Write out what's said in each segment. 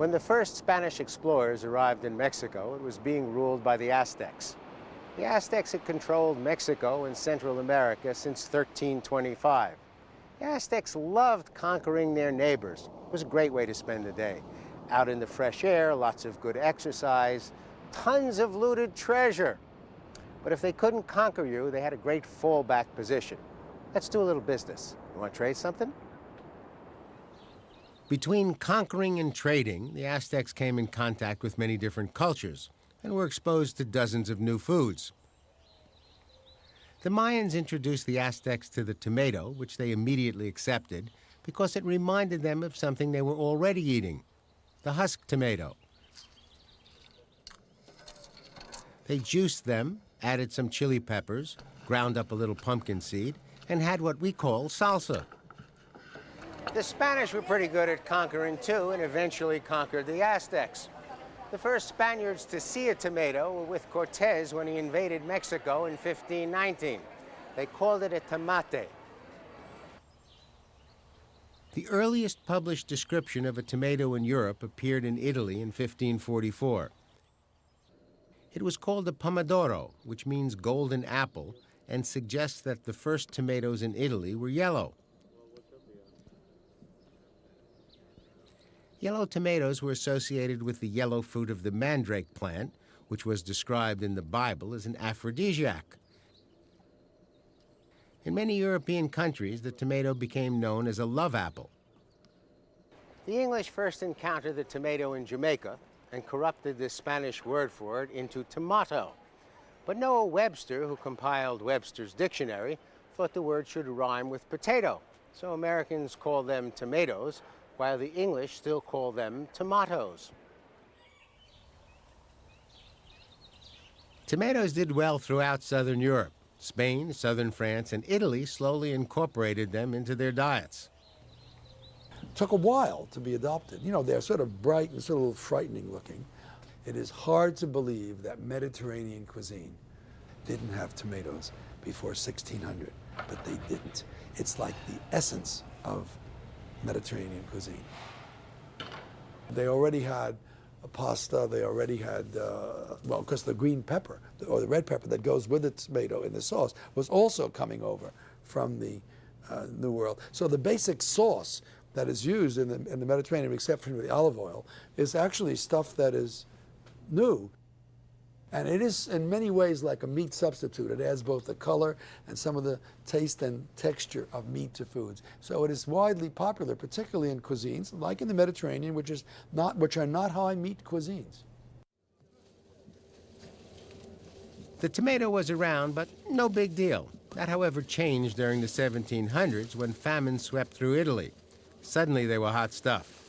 When the first Spanish explorers arrived in Mexico, it was being ruled by the Aztecs. The Aztecs had controlled Mexico and Central America since 1325. The Aztecs loved conquering their neighbors. It was a great way to spend the day. Out in the fresh air, lots of good exercise, tons of looted treasure. But if they couldn't conquer you, they had a great fallback position. Let's do a little business. You want to trade something? Between conquering and trading, the Aztecs came in contact with many different cultures and were exposed to dozens of new foods. The Mayans introduced the Aztecs to the tomato, which they immediately accepted because it reminded them of something they were already eating, the husk tomato. They juiced them, added some chili peppers, ground up a little pumpkin seed, and had what we call salsa. The Spanish were pretty good at conquering too, and eventually conquered the Aztecs. The first Spaniards to see a tomato were with Cortez when he invaded Mexico in 1519. They called it a tomate. The earliest published description of a tomato in Europe appeared in Italy in 1544. It was called a pomodoro, which means golden apple, and suggests that the first tomatoes in Italy were yellow. Yellow tomatoes were associated with the yellow fruit of the mandrake plant, which was described in the Bible as an aphrodisiac. In many European countries, the tomato became known as a love apple. The English first encountered the tomato in Jamaica and corrupted the Spanish word for it into tomato. But Noah Webster, who compiled Webster's dictionary, thought the word should rhyme with potato. So Americans call them tomatoes, while the English still call them tomatoes. Tomatoes did well throughout southern Europe. Spain, southern France, and Italy slowly incorporated them into their diets. It took a while to be adopted. You know, they're sort of bright and sort of frightening looking. It is hard to believe that Mediterranean cuisine didn't have tomatoes before 1600, but they didn't. It's like the essence of Mediterranean cuisine. They already had pasta, they already had, well, because the green pepper, or the red pepper that goes with the tomato in the sauce was also coming over from the New World. So the basic sauce that is used in the Mediterranean, except for the olive oil, is actually stuff that is new. And it is in many ways like a meat substitute. It adds both the color and some of the taste and texture of meat to foods. So it is widely popular, particularly in cuisines, like in the Mediterranean, which are not high meat cuisines. The tomato was around, but no big deal. That, however, changed during the 1700s when famine swept through Italy. Suddenly they were hot stuff.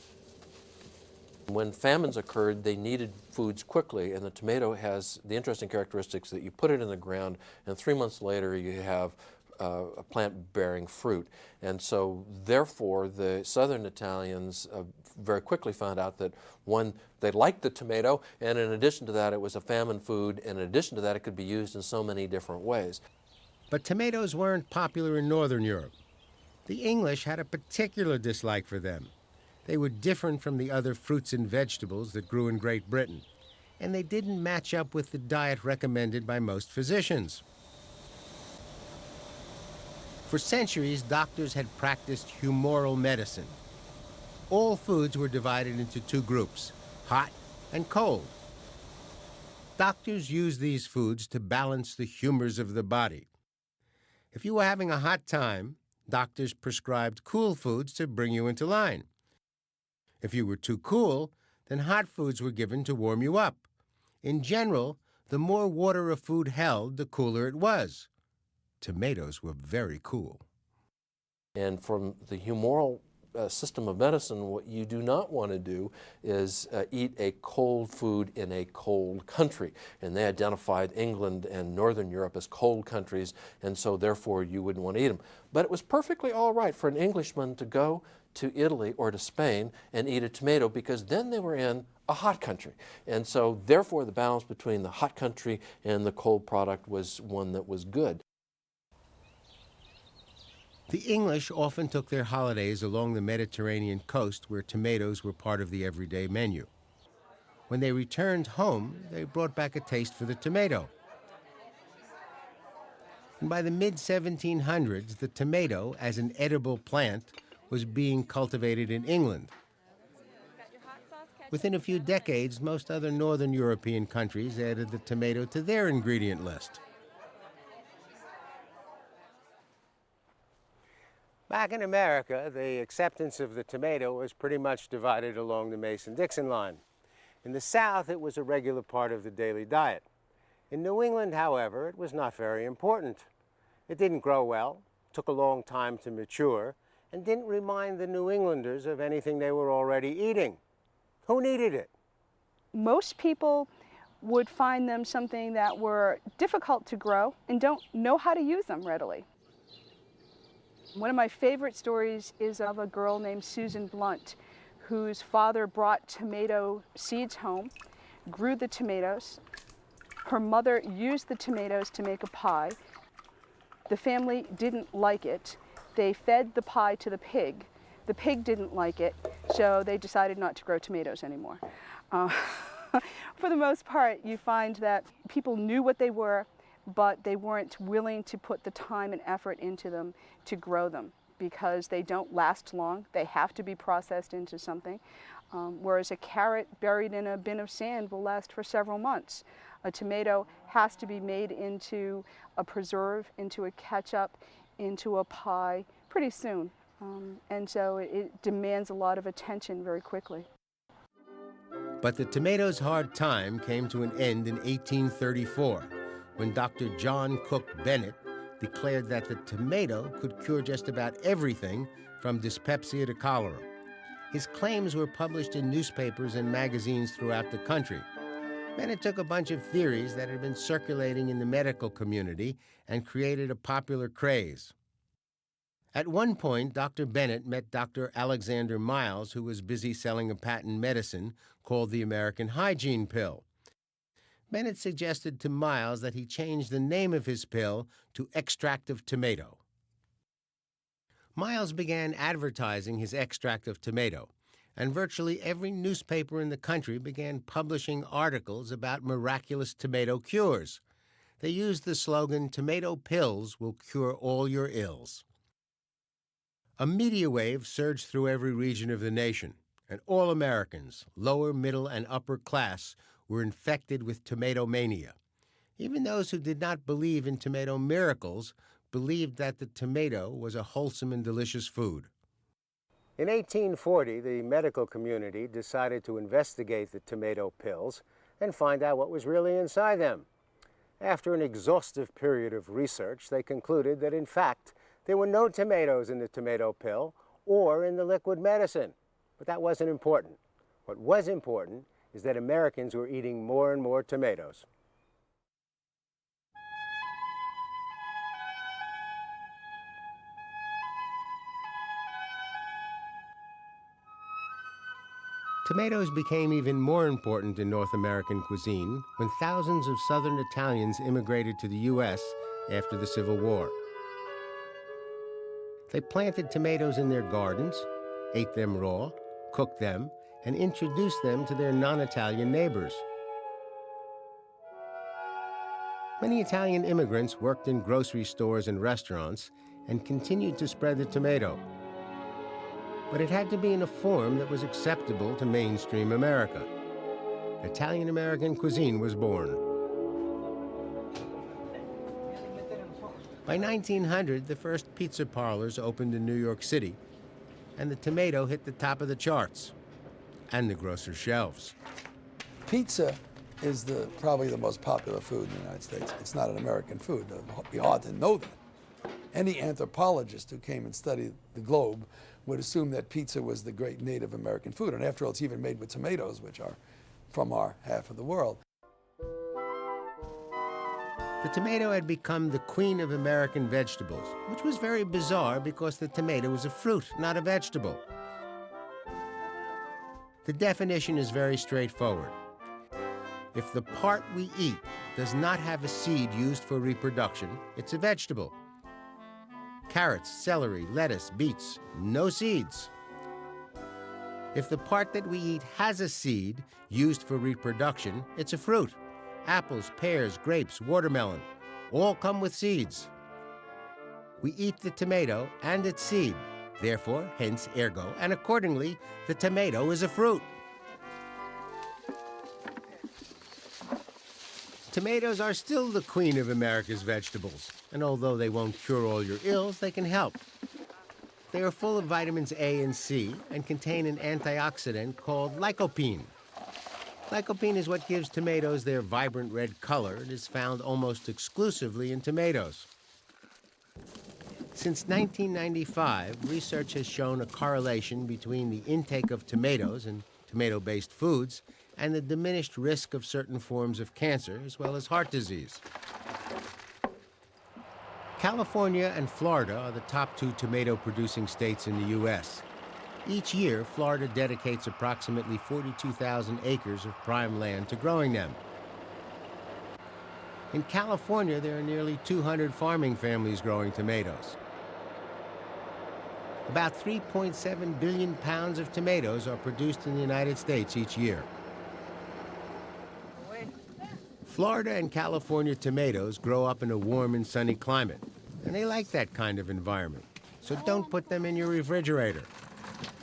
When famines occurred, they needed foods quickly, and the tomato has the interesting characteristics that you put it in the ground, and 3 months later you have a plant bearing fruit. And so, therefore, the southern Italians very quickly found out that, one, they liked the tomato, and in addition to that, it was a famine food, and in addition to that, it could be used in so many different ways. But tomatoes weren't popular in Northern Europe. The English had a particular dislike for them. They were different from the other fruits and vegetables that grew in Great Britain, and they didn't match up with the diet recommended by most physicians. For centuries, doctors had practiced humoral medicine. All foods were divided into two groups, hot and cold. Doctors used these foods to balance the humors of the body. If you were having a hot time, doctors prescribed cool foods to bring you into line. If you were too cool, then hot foods were given to warm you up. In general, the more water a food held, the cooler it was. Tomatoes were very cool. And from the humoral system of medicine, what you do not want to do is eat a cold food in a cold country. And they identified England and Northern Europe as cold countries, and so therefore you wouldn't want to eat them. But it was perfectly all right for an Englishman to go to Italy or to Spain and eat a tomato, because then they were in a hot country. And so therefore the balance between the hot country and the cold product was one that was good. The English often took their holidays along the Mediterranean coast where tomatoes were part of the everyday menu. When they returned home, they brought back a taste for the tomato. And by the mid-1700s, the tomato, as an edible plant, was being cultivated in England. Within a few decades, most other northern European countries added the tomato to their ingredient list. Back in America, the acceptance of the tomato was pretty much divided along the Mason-Dixon line. In the South, it was a regular part of the daily diet. In New England, however, it was not very important. It didn't grow well, took a long time to mature, and didn't remind the New Englanders of anything they were already eating. Who needed it? Most people would find them something that were difficult to grow and don't know how to use them readily. One of my favorite stories is of a girl named Susan Blunt, whose father brought tomato seeds home, grew the tomatoes. Her mother used the tomatoes to make a pie. The family didn't like it. They fed the pie to the pig. The pig didn't like it, so they decided not to grow tomatoes anymore. For the most part, you find that people knew what they were, but they weren't willing to put the time and effort into them to grow them because they don't last long. They have to be processed into something. Whereas a carrot buried in a bin of sand will last for several months. A tomato has to be made into a preserve, into a ketchup, into a pie pretty soon. And so it demands a lot of attention very quickly. But the tomato's hard time came to an end in 1834, when Dr. John Cook Bennett declared that the tomato could cure just about everything from dyspepsia to cholera. His claims were published in newspapers and magazines throughout the country. Bennett took a bunch of theories that had been circulating in the medical community and created a popular craze. At one point, Dr. Bennett met Dr. Alexander Miles, who was busy selling a patent medicine called the American Hygiene Pill. Bennett suggested to Miles that he change the name of his pill to extract of tomato. Miles began advertising his extract of tomato, and virtually every newspaper in the country began publishing articles about miraculous tomato cures. They used the slogan, "Tomato pills will cure all your ills." A media wave surged through every region of the nation, and all Americans, lower, middle, and upper class, were infected with tomato mania. Even those who did not believe in tomato miracles believed that the tomato was a wholesome and delicious food. In 1840, the medical community decided to investigate the tomato pills and find out what was really inside them. After an exhaustive period of research, they concluded that, in fact, there were no tomatoes in the tomato pill or in the liquid medicine. But that wasn't important. What was important is that Americans were eating more and more tomatoes. Tomatoes became even more important in North American cuisine when thousands of Southern Italians immigrated to the U.S. after the Civil War. They planted tomatoes in their gardens, ate them raw, cooked them, and introduced them to their non-Italian neighbors. Many Italian immigrants worked in grocery stores and restaurants and continued to spread the tomato. But it had to be in a form that was acceptable to mainstream America. Italian-American cuisine was born. By 1900, the first pizza parlors opened in New York City, and the tomato hit the top of the charts and the grocer's shelves. Pizza is probably the most popular food in the United States. It's not an American food. It would be hard to know that. Any anthropologist who came and studied the globe would assume that pizza was the great native American food. And after all, it's even made with tomatoes, which are from our half of the world. The tomato had become the queen of American vegetables, which was very bizarre because the tomato was a fruit, not a vegetable. The definition is very straightforward. If the part we eat does not have a seed used for reproduction, it's a vegetable. carrots, celery, lettuce, beets, no seeds. If the part that we eat has a seed used for reproduction, it's a fruit. Apples, pears, grapes, watermelon, all come with seeds. We eat the tomato and its seed. Therefore, hence, ergo, and accordingly, the tomato is a fruit. Tomatoes are still the queen of America's vegetables, and although they won't cure all your ills, they can help. They are full of vitamins A and C and contain an antioxidant called lycopene. Lycopene is what gives tomatoes their vibrant red color and is found almost exclusively in tomatoes. Since 1995, research has shown a correlation between the intake of tomatoes and tomato-based foods and the diminished risk of certain forms of cancer, as well as heart disease. California and Florida are the top two tomato-producing states in the U.S. Each year, Florida dedicates approximately 42,000 acres of prime land to growing them. In California, there are nearly 200 farming families growing tomatoes. About 3.7 billion pounds of tomatoes are produced in the United States each year. Florida and California tomatoes grow up in a warm and sunny climate, and they like that kind of environment. So don't put them in your refrigerator.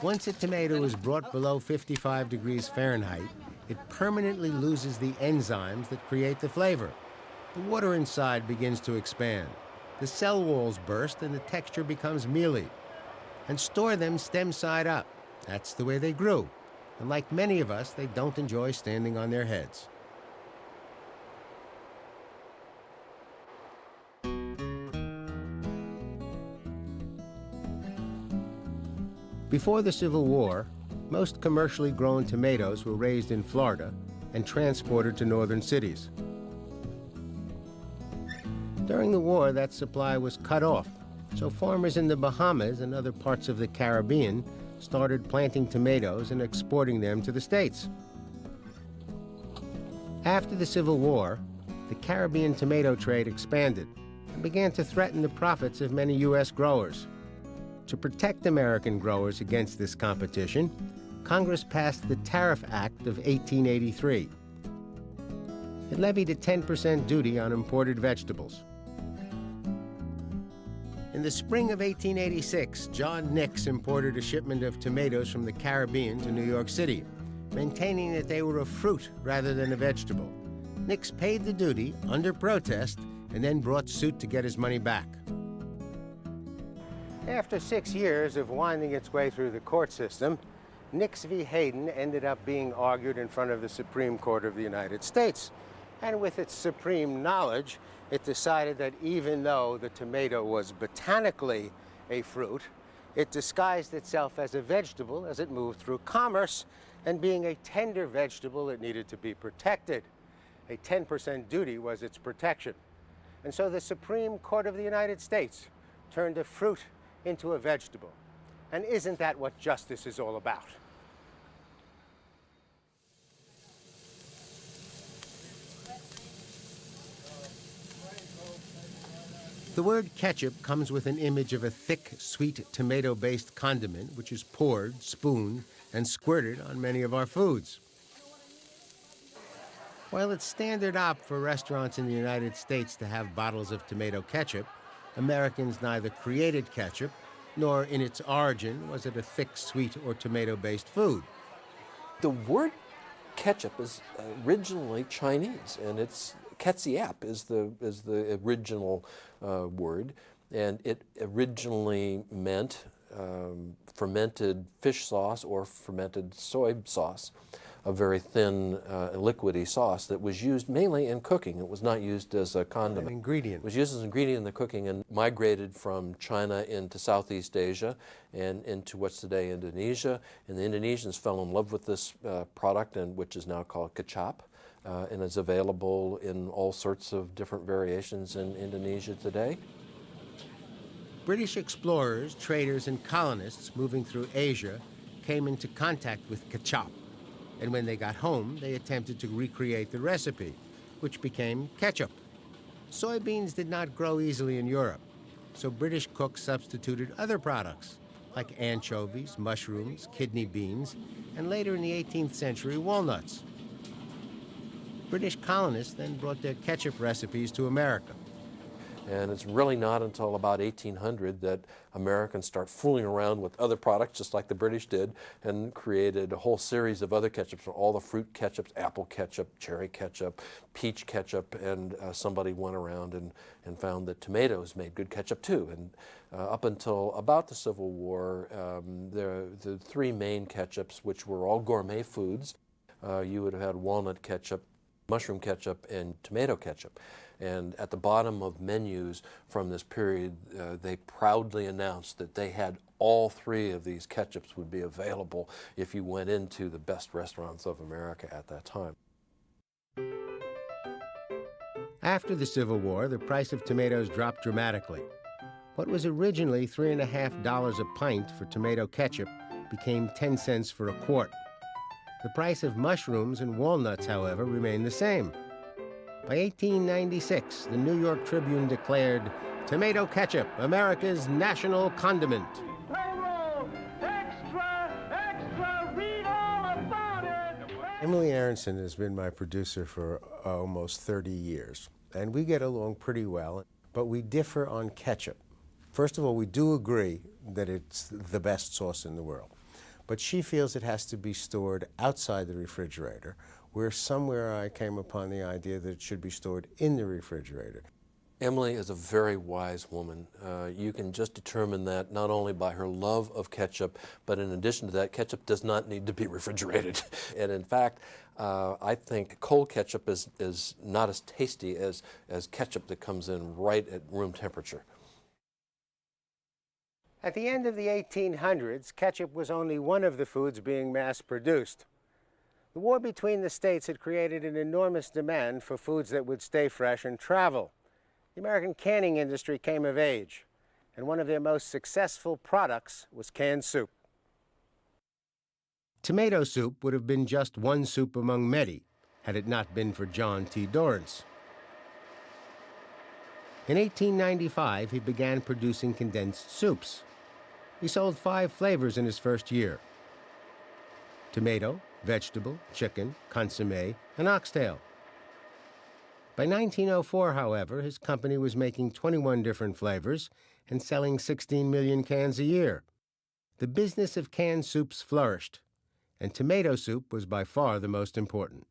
Once a tomato is brought below 55 degrees Fahrenheit, it permanently loses the enzymes that create the flavor. The water inside begins to expand. The cell walls burst and the texture becomes mealy. And store them stem side up. That's the way they grew. And like many of us, they don't enjoy standing on their heads. Before the Civil War, most commercially grown tomatoes were raised in Florida and transported to northern cities. During the war, that supply was cut off, so farmers in the Bahamas and other parts of the Caribbean started planting tomatoes and exporting them to the States. After the Civil War, the Caribbean tomato trade expanded and began to threaten the profits of many U.S. growers. To protect American growers against this competition, Congress passed the Tariff Act of 1883. It levied a 10% duty on imported vegetables. In the spring of 1886, John Nix imported a shipment of tomatoes from the Caribbean to New York City, maintaining that they were a fruit rather than a vegetable. Nix paid the duty under protest and then brought suit to get his money back. After 6 years of winding its way through the court system, Nix v. Hayden ended up being argued in front of the Supreme Court of the United States. And with its supreme knowledge, it decided that even though the tomato was botanically a fruit, it disguised itself as a vegetable as it moved through commerce, and being a tender vegetable, it needed to be protected. A 10% duty was its protection. And so the Supreme Court of the United States turned a fruit into a vegetable. And isn't that what justice is all about? The word ketchup comes with an image of a thick, sweet tomato-based condiment which is poured, spooned, and squirted on many of our foods. While it's standard op for restaurants in the United States to have bottles of tomato ketchup, Americans neither created ketchup, nor in its origin was it a thick, sweet, or tomato-based food. The word ketchup is originally Chinese, and it's ketchup is the original word, and it originally meant fermented fish sauce or fermented soy sauce, a very thin, liquidy sauce that was used mainly in cooking. It was not used as a condiment. An ingredient. It was used as an ingredient in the cooking and migrated from China into Southeast Asia and into what's today Indonesia. And the Indonesians fell in love with this product, which is now called ketchup, and is available in all sorts of different variations in Indonesia today. British explorers, traders, and colonists moving through Asia came into contact with ketchup. And when they got home, they attempted to recreate the recipe, which became ketchup. Soybeans did not grow easily in Europe. so British cooks substituted other products like anchovies, mushrooms, kidney beans, and later in the 18th century, walnuts. British colonists then brought their ketchup recipes to America. And it's really not until about 1800 that Americans start fooling around with other products, just like the British did, and created a whole series of other ketchups, all the fruit ketchups, apple ketchup, cherry ketchup, peach ketchup, and somebody went around and found that tomatoes made good ketchup too. And up until about the Civil War, the three main ketchups, which were all gourmet foods, you would have had walnut ketchup, mushroom ketchup, and tomato ketchup. And at the bottom of menus from this period, they proudly announced that they had all three of these ketchups would be available if you went into the best restaurants of America at that time. After the Civil War, the price of tomatoes dropped dramatically. What was originally $3.50 a pint for tomato ketchup became 10 cents for a quart. The price of mushrooms and walnuts, however, remained the same. By 1896, the New York Tribune declared, "Tomato ketchup, America's national condiment." Payroll! Extra! Extra! Read all about it! Emily Aronson has been my producer for almost 30 years, and we get along pretty well, but we differ on ketchup. First of all, we do agree that it's the best sauce in the world, but she feels it has to be stored outside the refrigerator, where somewhere I came upon the idea that it should be stored in the refrigerator. Emily is a very wise woman. You can just determine that not only by her love of ketchup, but in addition to that, ketchup does not need to be refrigerated. And in fact, I think cold ketchup is not as tasty as ketchup that comes in right at room temperature. At the end of the 1800s, ketchup was only one of the foods being mass-produced. The war between the states had created an enormous demand for foods that would stay fresh and travel. The American canning industry came of age, and one of their most successful products was canned soup. Tomato soup would have been just one soup among many, had it not been for John T. Dorrance. In 1895, he began producing condensed soups. He sold 5 flavors in his first year: tomato, vegetable, chicken, consommé, and oxtail. By 1904, however, his company was making 21 different flavors and selling 16 million cans a year. The business of canned soups flourished, and tomato soup was by far the most important.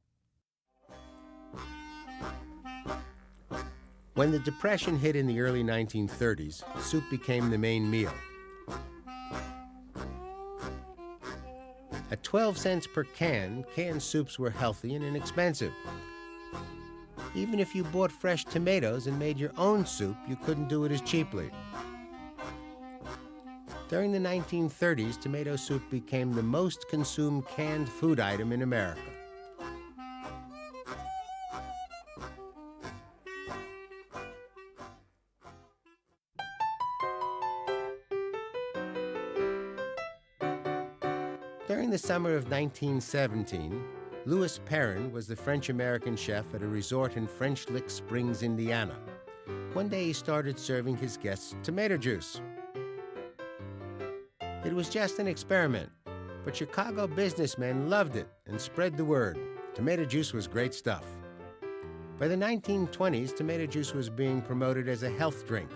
When the Depression hit in the early 1930s, soup became the main meal. At 12 cents per can, canned soups were healthy and inexpensive. Even if you bought fresh tomatoes and made your own soup, you couldn't do it as cheaply. During the 1930s, tomato soup became the most consumed canned food item in America. During the summer of 1917, Louis Perrin was the French-American chef at a resort in French Lick Springs, Indiana. One day he started serving his guests tomato juice. It was just an experiment, but Chicago businessmen loved it and spread the word. Tomato juice was great stuff. By the 1920s, tomato juice was being promoted as a health drink.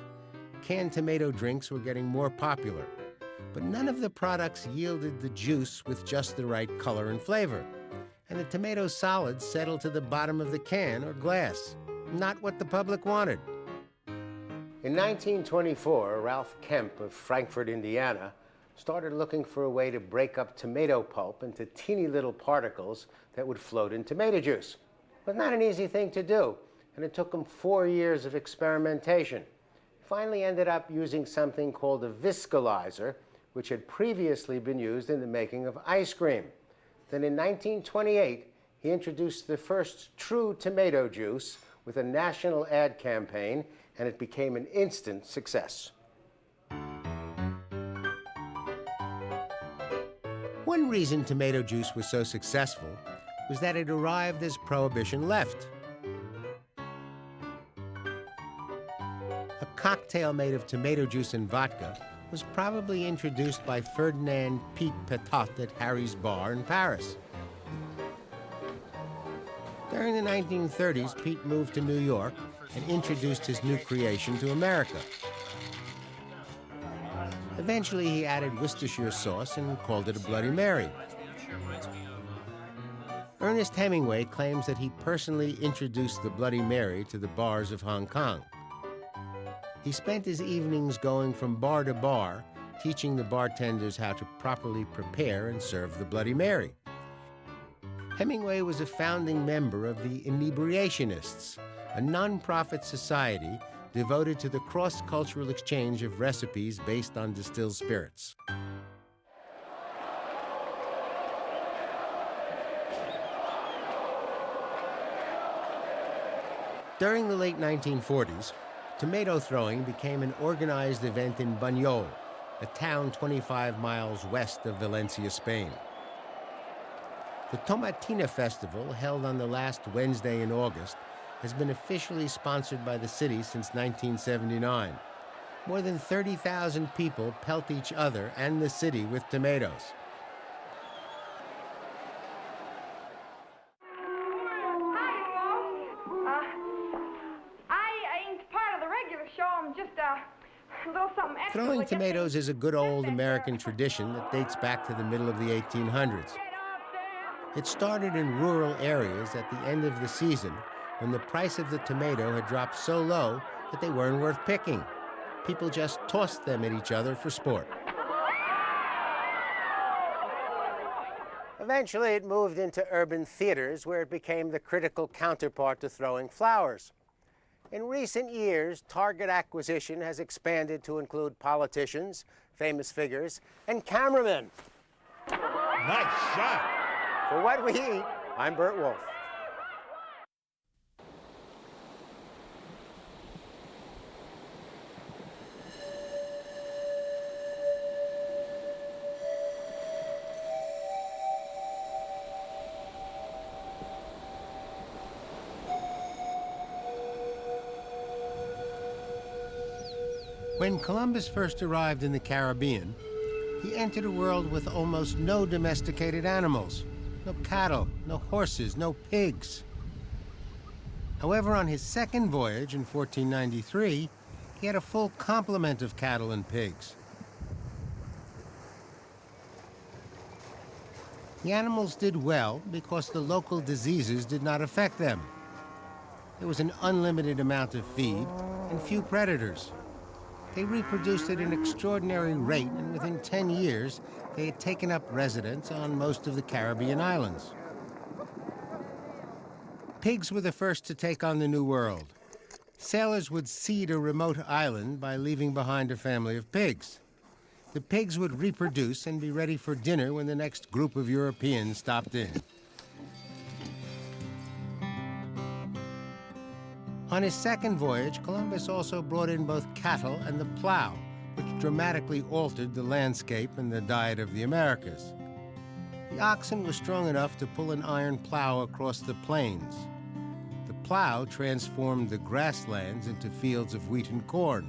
Canned tomato drinks were getting more popular, but none of the products yielded the juice with just the right color and flavor. And the tomato solids settled to the bottom of the can or glass, not what the public wanted. In 1924, Ralph Kemp of Frankfort, Indiana, started looking for a way to break up tomato pulp into teeny little particles that would float in tomato juice. It was not an easy thing to do, and it took him 4 years of experimentation. He finally ended up using something called a viscolizer, which had previously been used in the making of ice cream. Then in 1928, he introduced the first true tomato juice with a national ad campaign, and it became an instant success. One reason tomato juice was so successful was that it arrived as Prohibition left. A cocktail made of tomato juice and vodka was probably introduced by Ferdinand Pete Petot at Harry's Bar in Paris. During the 1930s, Pete moved to New York and introduced his new creation to America. Eventually, he added Worcestershire sauce and called it a Bloody Mary. Ernest Hemingway claims that he personally introduced the Bloody Mary to the bars of Hong Kong. He spent his evenings going from bar to bar, teaching the bartenders how to properly prepare and serve the Bloody Mary. Hemingway was a founding member of the Inebriationists, a non-profit society devoted to the cross-cultural exchange of recipes based on distilled spirits. During the late 1940s, tomato throwing became an organized event in Buñol, a town 25 miles west of Valencia, Spain. The Tomatina Festival, held on the last Wednesday in August, has been officially sponsored by the city since 1979. More than 30,000 people pelt each other and the city with tomatoes. Throwing tomatoes is a good old American tradition that dates back to the middle of the 1800s. It started in rural areas at the end of the season when the price of the tomato had dropped so low that they weren't worth picking. People just tossed them at each other for sport. Eventually, it moved into urban theaters where it became the critical counterpart to throwing flowers. In recent years, target acquisition has expanded to include politicians, famous figures, and cameramen. Nice shot. For What We Eat, I'm Burt Wolf. When Columbus first arrived in the Caribbean, he entered a world with almost no domesticated animals. No cattle, no horses, no pigs. However, on his second voyage in 1493, he had a full complement of cattle and pigs. The animals did well because the local diseases did not affect them. There was an unlimited amount of feed and few predators. They reproduced at an extraordinary rate, and within 10 years, they had taken up residence on most of the Caribbean islands. Pigs were the first to take on the New World. Sailors would seed a remote island by leaving behind a family of pigs. The pigs would reproduce and be ready for dinner when the next group of Europeans stopped in. On his second voyage, Columbus also brought in both cattle and the plow, which dramatically altered the landscape and the diet of the Americas. The oxen were strong enough to pull an iron plow across the plains. The plow transformed the grasslands into fields of wheat and corn.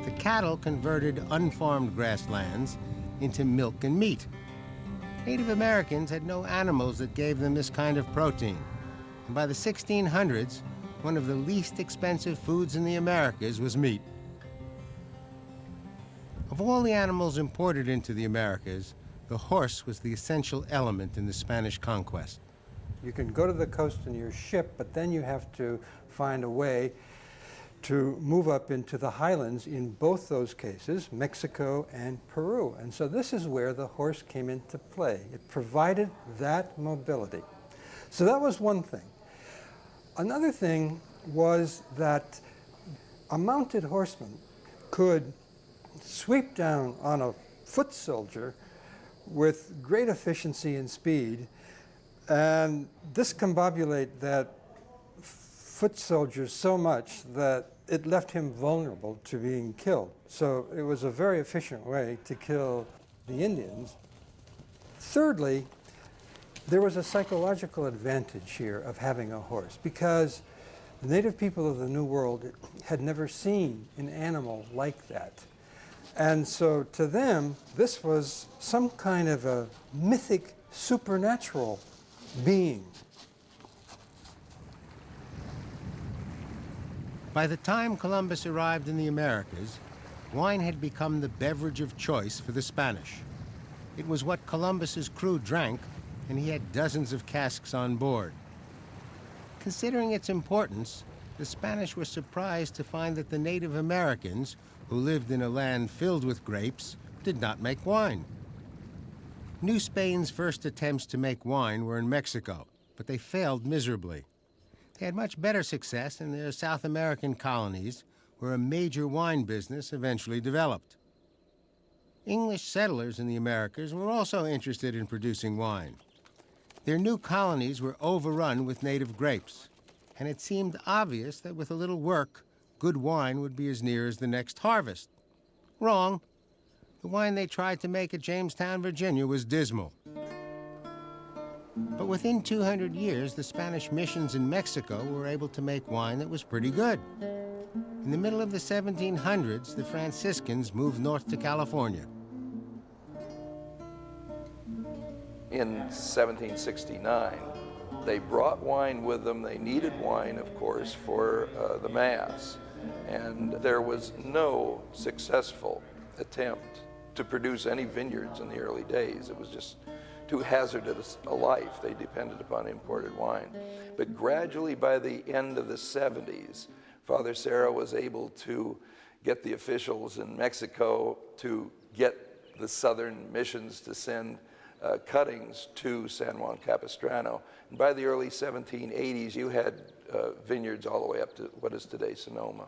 The cattle converted unfarmed grasslands into milk and meat. Native Americans had no animals that gave them this kind of protein. And by the 1600s, one of the least expensive foods in the Americas was meat. Of all the animals imported into the Americas, the horse was the essential element in the Spanish conquest. You can go to the coast in your ship, but then you have to find a way to move up into the highlands in both those cases, Mexico and Peru. And so this is where the horse came into play. It provided that mobility. So that was one thing. Another thing was that a mounted horseman could sweep down on a foot soldier with great efficiency and speed and discombobulate that foot soldier so much that it left him vulnerable to being killed. So it was a very efficient way to kill the Indians. Thirdly, there was a psychological advantage here of having a horse because The native people of the New World had never seen an animal like that. And so to them, this was some kind of a mythic, supernatural being. By the time Columbus arrived in the Americas, wine had become the beverage of choice for the Spanish. It was what Columbus's crew drank, and he had dozens of casks on board. Considering its importance, the Spanish were surprised to find that the Native Americans, who lived in a land filled with grapes, did not make wine. New Spain's first attempts to make wine were in Mexico, but they failed miserably. They had much better success in their South American colonies, where a major wine business eventually developed. English settlers in the Americas were also interested in producing wine. Their new colonies were overrun with native grapes, and it seemed obvious that with a little work, good wine would be as near as the next harvest. Wrong. The wine they tried to make at Jamestown, Virginia was dismal. But within 200 years, the Spanish missions in Mexico were able to make wine that was pretty good. In the middle of the 1700s, the Franciscans moved north to California. In 1769, they brought wine with them. They needed wine, of course, for the Mass. And there was no successful attempt to produce any vineyards in the early days. It was just too hazardous a life. They depended upon imported wine. But gradually, by the end of the 70s, Father Serra was able to get the officials in Mexico to get the southern missions to send cuttings to San Juan Capistrano. And by the early 1780s, you had vineyards all the way up to what is today Sonoma.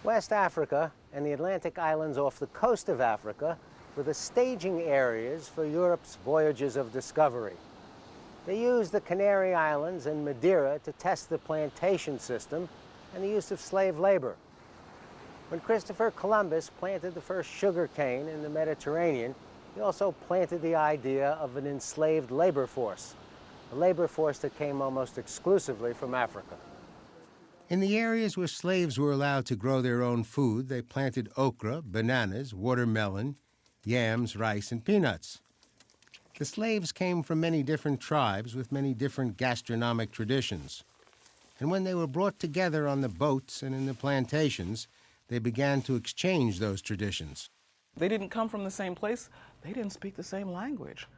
West Africa and the Atlantic islands off the coast of Africa were the staging areas for Europe's voyages of discovery. They used the Canary Islands and Madeira to test the plantation system and the use of slave labor. When Christopher Columbus planted the first sugar cane in the Mediterranean, he also planted the idea of an enslaved labor force, a labor force that came almost exclusively from Africa. In the areas where slaves were allowed to grow their own food, they planted okra, bananas, watermelon, yams, rice, and peanuts. The slaves came from many different tribes with many different gastronomic traditions. And when they were brought together on the boats and in the plantations, they began to exchange those traditions. They didn't come from the same place. They didn't speak the same language.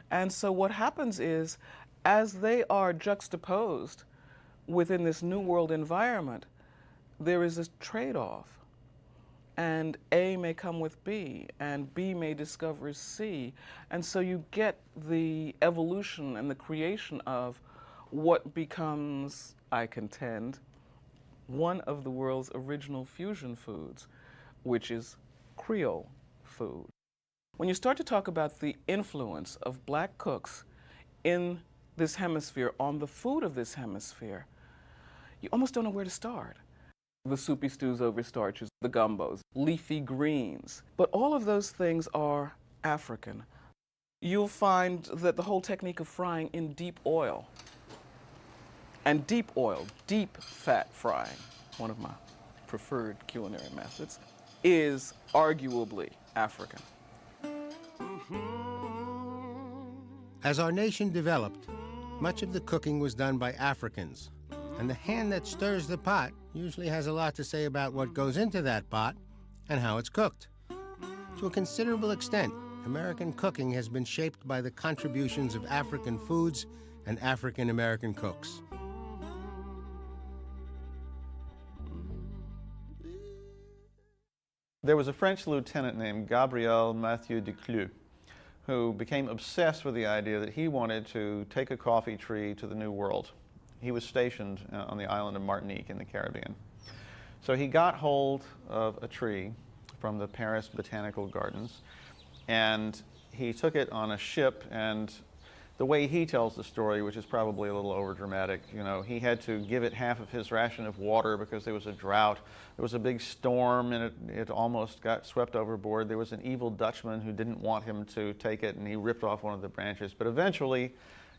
And so what happens is, as they are juxtaposed within this New World environment, there is this trade-off. And A may come with B, and B may discover C. And so you get the evolution and the creation of what becomes, I contend, one of the world's original fusion foods, which is Creole food. When you start to talk about the influence of black cooks in this hemisphere, on the food of this hemisphere, you almost don't know where to start. The soupy stews over starches, the gumbos, leafy greens. But all of those things are African. You'll find that the whole technique of frying in deep oil, and deep oil, deep fat frying, one of my preferred culinary methods, is arguably African. As our nation developed, much of the cooking was done by Africans. And the hand that stirs the pot usually has a lot to say about what goes into that pot and how it's cooked. To a considerable extent, American cooking has been shaped by the contributions of African foods and African American cooks. There was a French lieutenant named Gabriel Mathieu de Clue who became obsessed with the idea that he wanted to take a coffee tree to the New World. He was stationed on the island of Martinique in the Caribbean. So he got hold of a tree from the Paris Botanical Gardens, and he took it on a ship, and the way he tells the story, which is probably a little overdramatic, you know, he had to give it half of his ration of water because there was a drought. There was a big storm, and it almost got swept overboard. There was an evil Dutchman who didn't want him to take it, and he ripped off one of the branches. But eventually,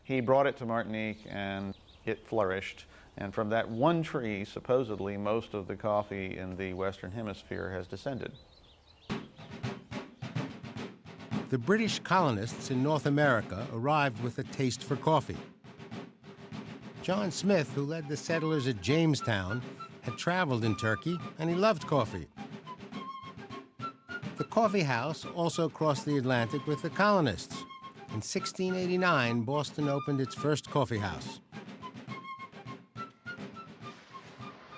He brought it to Martinique and it flourished. And from that one tree, supposedly, most of the coffee in the Western Hemisphere has descended. The British colonists in North America arrived with a taste for coffee. John Smith, who led the settlers at Jamestown, had traveled in Turkey, and he loved coffee. The coffee house also crossed the Atlantic with the colonists. In 1689, Boston opened its first coffee house.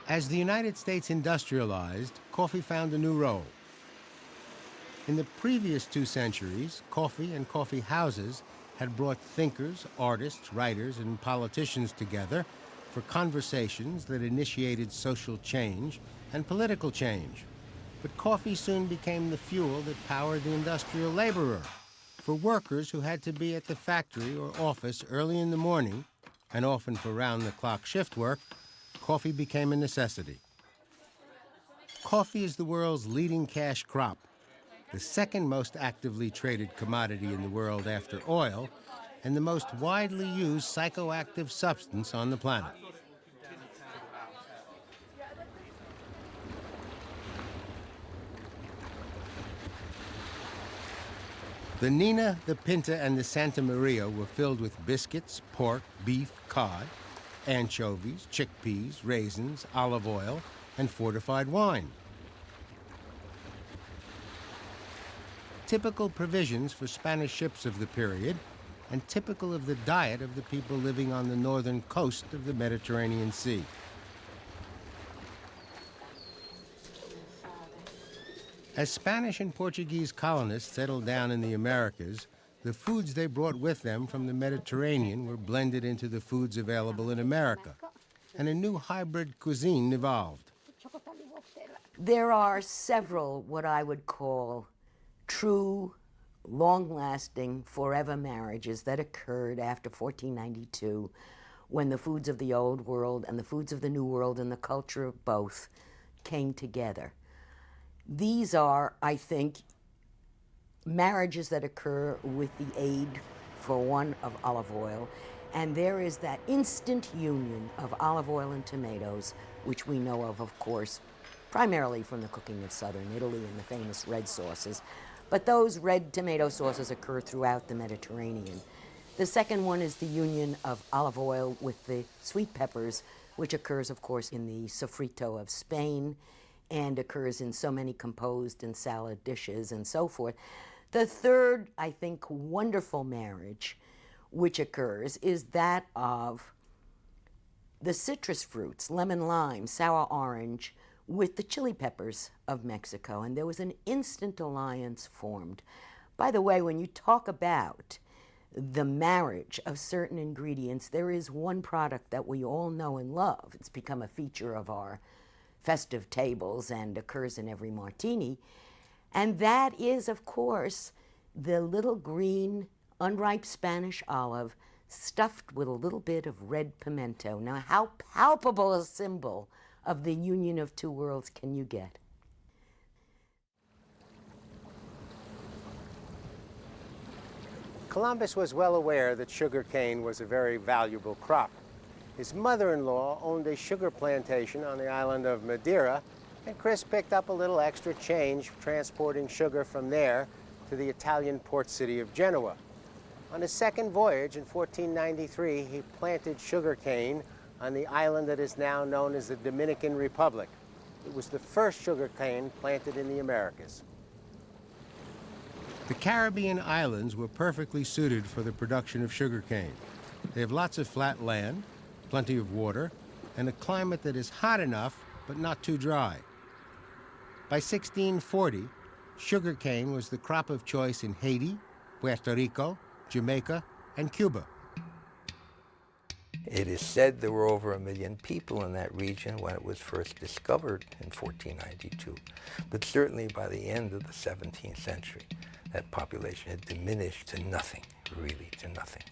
As the United States industrialized, coffee found a new role. In the previous 2 centuries, coffee and coffee houses had brought thinkers, artists, writers, and politicians together for conversations that initiated social change and political change. But coffee soon became the fuel that powered the industrial laborer. For workers who had to be at the factory or office early in the morning, and often for round-the-clock shift work, coffee became a necessity. Coffee is the world's leading cash crop, the second most actively traded commodity in the world after oil, and the most widely used psychoactive substance on the planet. The Nina, the Pinta, and the Santa Maria were filled with biscuits, pork, beef, cod, anchovies, chickpeas, raisins, olive oil, and fortified wine. Typical provisions for Spanish ships of the period, and typical of the diet of the people living on the northern coast of the Mediterranean Sea. As Spanish and Portuguese colonists settled down in the Americas, the foods they brought with them from the Mediterranean were blended into the foods available in America, and a new hybrid cuisine evolved. There are several what I would call true, long-lasting, forever marriages that occurred after 1492, when the foods of the Old World and the foods of the New World and the culture of both came together. These are, I think, marriages that occur with the aid, for one, of olive oil, and there is that instant union of olive oil and tomatoes, which we know of course, primarily from the cooking of southern Italy and the famous red sauces. But those red tomato sauces occur throughout the Mediterranean. The second one is the union of olive oil with the sweet peppers, which occurs, of course, in the sofrito of Spain and occurs in so many composed and salad dishes and so forth. The third, I think, wonderful marriage which occurs is that of the citrus fruits, lemon, lime, sour orange, with the chili peppers of Mexico, and there was an instant alliance formed. By the way, when you talk about the marriage of certain ingredients, there is one product that we all know and love. It's become a feature of our festive tables and occurs in every martini, and that is, of course, the little green, unripe Spanish olive stuffed with a little bit of red pimento. Now, how palpable a symbol of the union of two worlds can you get? Columbus was well aware that sugar cane was a very valuable crop. His mother-in-law owned a sugar plantation on the island of Madeira, and Chris picked up a little extra change transporting sugar from there to the Italian port city of Genoa. On his second voyage in 1493, he planted sugar cane on the island that is now known as the Dominican Republic. It was the first sugar cane planted in the Americas. The Caribbean islands were perfectly suited for the production of sugar cane. They have lots of flat land, plenty of water, and a climate that is hot enough but not too dry. By 1640, sugar cane was the crop of choice in Haiti, Puerto Rico, Jamaica, and Cuba. It is said there were over 1 million people in that region when it was first discovered in 1492. But certainly by the end of the 17th century, that population had diminished to nothing, really to nothing.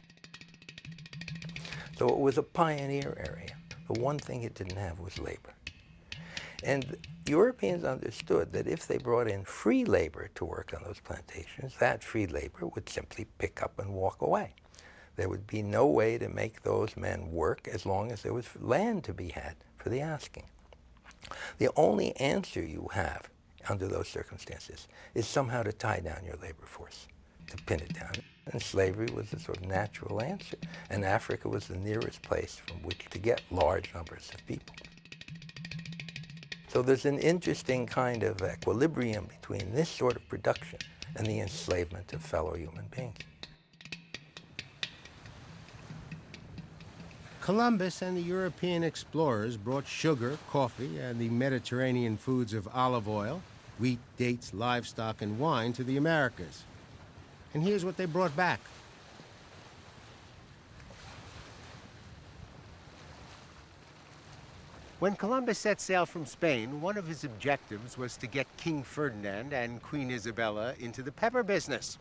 So it was a pioneer area. The one thing it didn't have was labor. And Europeans understood that if they brought in free labor to work on those plantations, that free labor would simply pick up and walk away. There would be no way to make those men work as long as there was land to be had for the asking. The only answer you have under those circumstances is somehow to tie down your labor force, to pin it down. And slavery was a sort of natural answer, and Africa was the nearest place from which to get large numbers of people. So there's an interesting kind of equilibrium between this sort of production and the enslavement of fellow human beings. Columbus and the European explorers brought sugar, coffee, and the Mediterranean foods of olive oil, wheat, dates, livestock, and wine to the Americas. And here's what they brought back. When Columbus set sail from Spain, one of his objectives was to get King Ferdinand and Queen Isabella into the pepper business.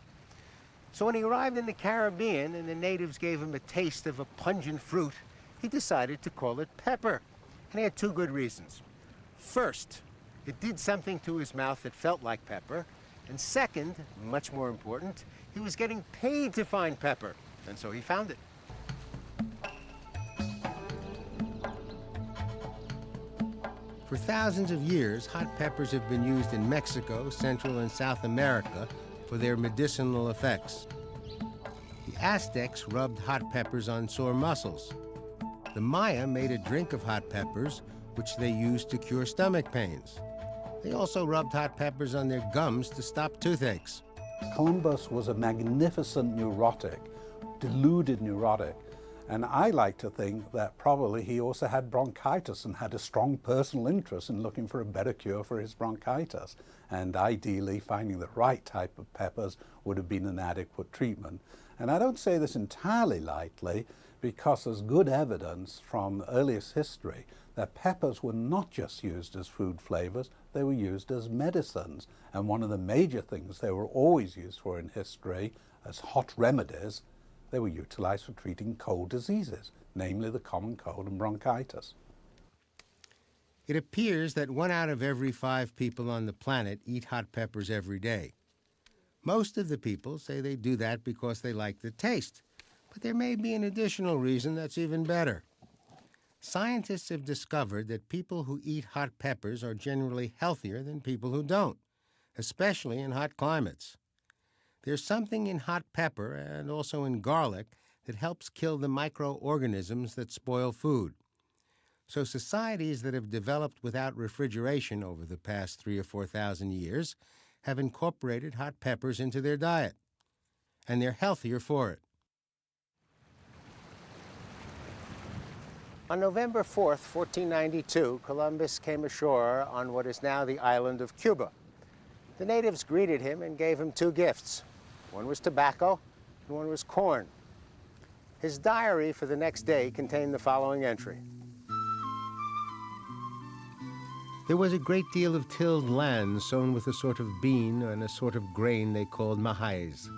So when he arrived in the Caribbean and the natives gave him a taste of a pungent fruit, he decided to call it pepper. And he had two good reasons. First, it did something to his mouth that felt like pepper. And second, much more important, he was getting paid to find pepper. And so he found it. For thousands of years, hot peppers have been used in Mexico, Central and South America for their medicinal effects. The Aztecs rubbed hot peppers on sore muscles. The Maya made a drink of hot peppers, which they used to cure stomach pains. They also rubbed hot peppers on their gums to stop toothaches. Columbus was a magnificent neurotic, deluded neurotic. And I like to think that probably he also had bronchitis and had a strong personal interest in looking for a better cure for his bronchitis. And ideally, finding the right type of peppers would have been an adequate treatment. And I don't say this entirely lightly, because there's good evidence from the earliest history that peppers were not just used as food flavors, they were used as medicines. And one of the major things they were always used for in history as hot remedies, they were utilized for treating cold diseases, namely the common cold and bronchitis. It appears that 1 out of every 5 people on the planet eat hot peppers every day. Most of the people say they do that because they like the taste, but there may be an additional reason that's even better. Scientists have discovered that people who eat hot peppers are generally healthier than people who don't, especially in hot climates. There's something in hot pepper and also in garlic that helps kill the microorganisms that spoil food. So societies that have developed without refrigeration over the past 3,000 or 4,000 years have incorporated hot peppers into their diet, and they're healthier for it. On November 4th, 1492, Columbus came ashore on what is now the island of Cuba. The natives greeted him and gave him 2 gifts. One was tobacco, and one was corn. His diary for the next day contained the following entry. There was a great deal of tilled land sown with a sort of bean and a sort of grain they called maíz,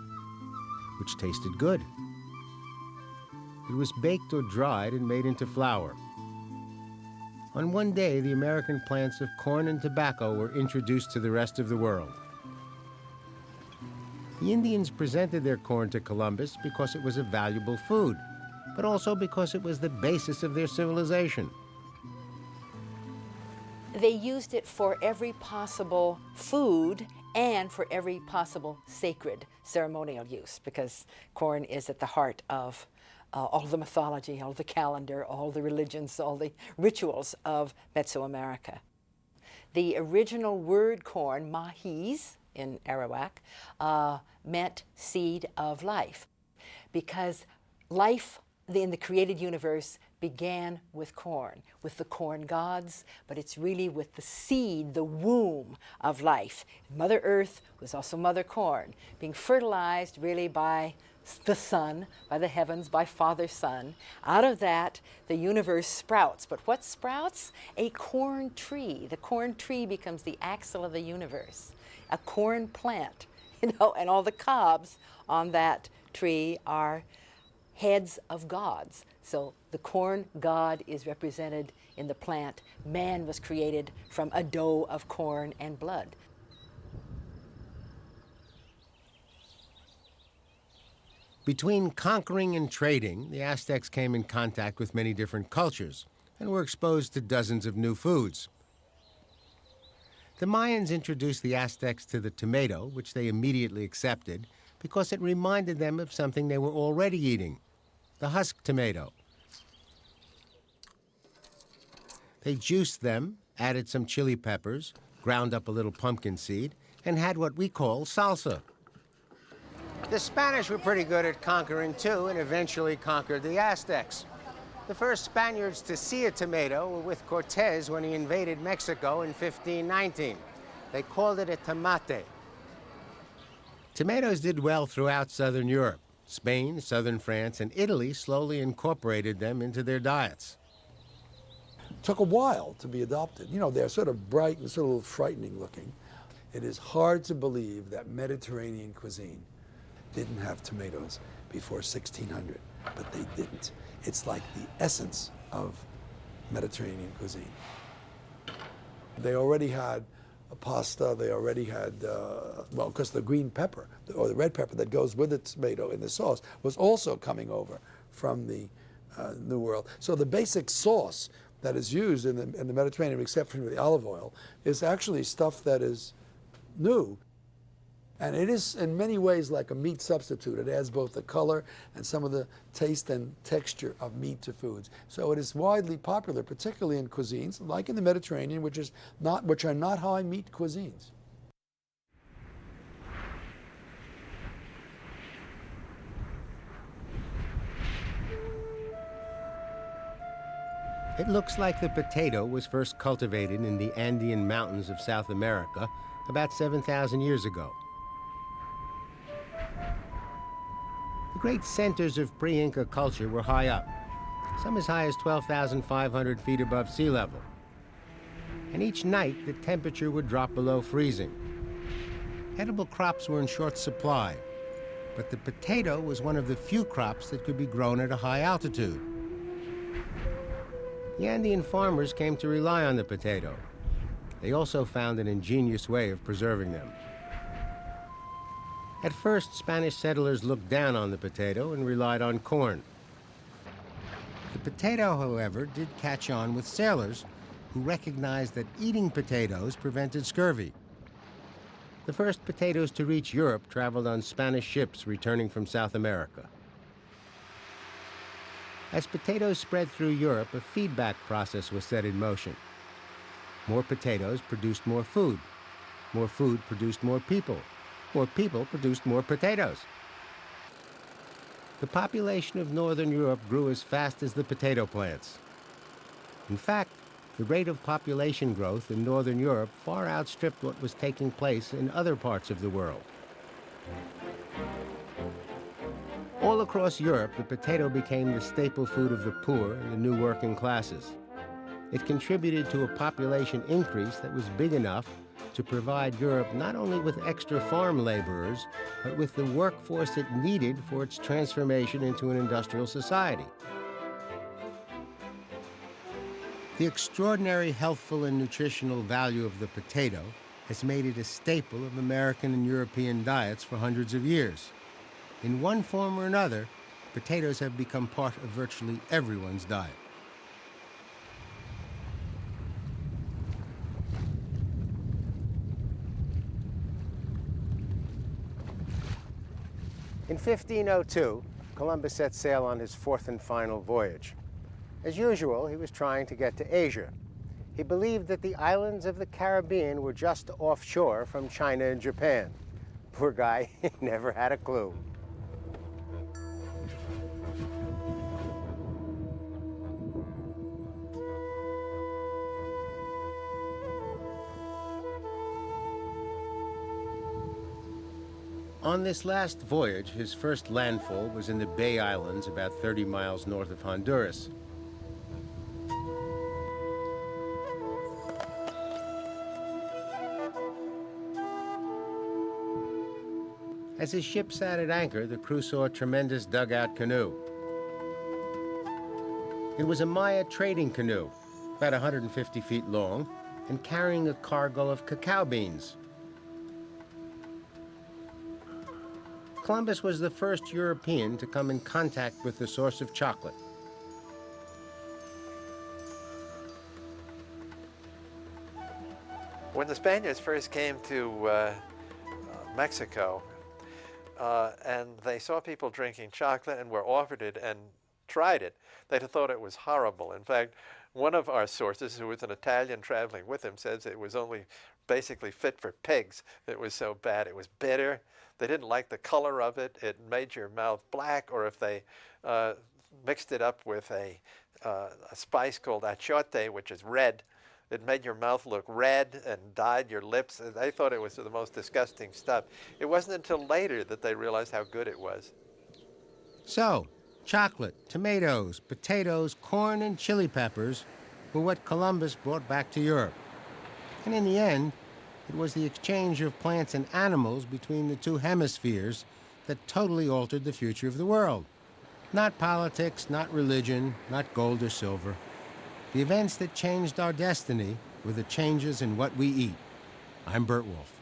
which tasted good. It was baked or dried and made into flour. On one day, the American plants of corn and tobacco were introduced to the rest of the world. The Indians presented their corn to Columbus because it was a valuable food, but also because it was the basis of their civilization. They used it for every possible food and for every possible sacred ceremonial use, because corn is at the heart of all the mythology, all the calendar, all the religions, all the rituals of Mesoamerica. The original word corn, maíz, in Arawak, meant seed of life, because life in the created universe began with corn, with the corn gods, but it's really with the seed, the womb of life. Mother Earth was also Mother Corn, being fertilized really by the sun, by the heavens, by Father Sun. Out of that, the universe sprouts. But what sprouts? A corn tree. The corn tree becomes the axle of the universe. A corn plant, and all the cobs on that tree are heads of gods. So the corn god is represented in the plant. Man was created from a dough of corn and blood. Between conquering and trading, the Aztecs came in contact with many different cultures and were exposed to dozens of new foods. The Mayans introduced the Aztecs to the tomato, which they immediately accepted because it reminded them of something they were already eating, the husk tomato. They juiced them, added some chili peppers, ground up a little pumpkin seed, and had what we call salsa. The Spanish were pretty good at conquering, too, and eventually conquered the Aztecs. The first Spaniards to see a tomato were with Cortez when he invaded Mexico in 1519. They called it a tomate. Tomatoes did well throughout southern Europe. Spain, southern France, and Italy slowly incorporated them into their diets. It took a while to be adopted. You know, they're sort of bright and sort of frightening looking. It is hard to believe that Mediterranean cuisine didn't have tomatoes before 1600, but they didn't. It's like the essence of Mediterranean cuisine. They already had a pasta, they already had, well, because the green pepper, or the red pepper that goes with the tomato in the sauce, was also coming over from the New World. So the basic sauce that is used in the Mediterranean, except for the olive oil, is actually stuff that is new. And it is in many ways like a meat substitute. It adds both the color and some of the taste and texture of meat to foods. So it is widely popular, particularly in cuisines, like in the Mediterranean, which are not high meat cuisines. It looks like the potato was first cultivated in the Andean mountains of South America about 7,000 years ago. The great centers of pre-Inca culture were high up, some as high as 12,500 feet above sea level. And each night, the temperature would drop below freezing. Edible crops were in short supply, but the potato was one of the few crops that could be grown at a high altitude. The Andean farmers came to rely on the potato. They also found an ingenious way of preserving them. At first, Spanish settlers looked down on the potato and relied on corn. The potato, however, did catch on with sailors who recognized that eating potatoes prevented scurvy. The first potatoes to reach Europe traveled on Spanish ships returning from South America. As potatoes spread through Europe, a feedback process was set in motion. More potatoes produced more food. More food produced more people. More people produced more potatoes. The population of Northern Europe grew as fast as the potato plants. In fact, the rate of population growth in Northern Europe far outstripped what was taking place in other parts of the world. All across Europe, the potato became the staple food of the poor and the new working classes. It contributed to a population increase that was big enough to provide Europe not only with extra farm laborers, but with the workforce it needed for its transformation into an industrial society. The extraordinary healthful and nutritional value of the potato has made it a staple of American and European diets for hundreds of years. In one form or another, potatoes have become part of virtually everyone's diet. In 1502, Columbus set sail on his fourth and final voyage. As usual, he was trying to get to Asia. He believed that the islands of the Caribbean were just offshore from China and Japan. Poor guy, he never had a clue. On this last voyage, his first landfall was in the Bay Islands, about 30 miles north of Honduras. As his ship sat at anchor, the crew saw a tremendous dugout canoe. It was a Maya trading canoe, about 150 feet long, and carrying a cargo of cacao beans. Columbus was the first European to come in contact with the source of chocolate. When the Spaniards first came to Mexico, and they saw people drinking chocolate and were offered it and tried it, they'd have thought it was horrible. In fact, one of our sources, who was an Italian traveling with him, says it was only basically fit for pigs. It was so bad. It was bitter. They didn't like the color of it. It made your mouth black, or if they mixed it up with a spice called achiote, which is red, it made your mouth look red and dyed your lips. They thought it was the most disgusting stuff. It wasn't until later that they realized how good it was. So, chocolate, tomatoes, potatoes, corn, and chili peppers were what Columbus brought back to Europe. And in the end, it was the exchange of plants and animals between the two hemispheres that totally altered the future of the world. Not politics, not religion, not gold or silver. The events that changed our destiny were the changes in what we eat. I'm Burt Wolfe.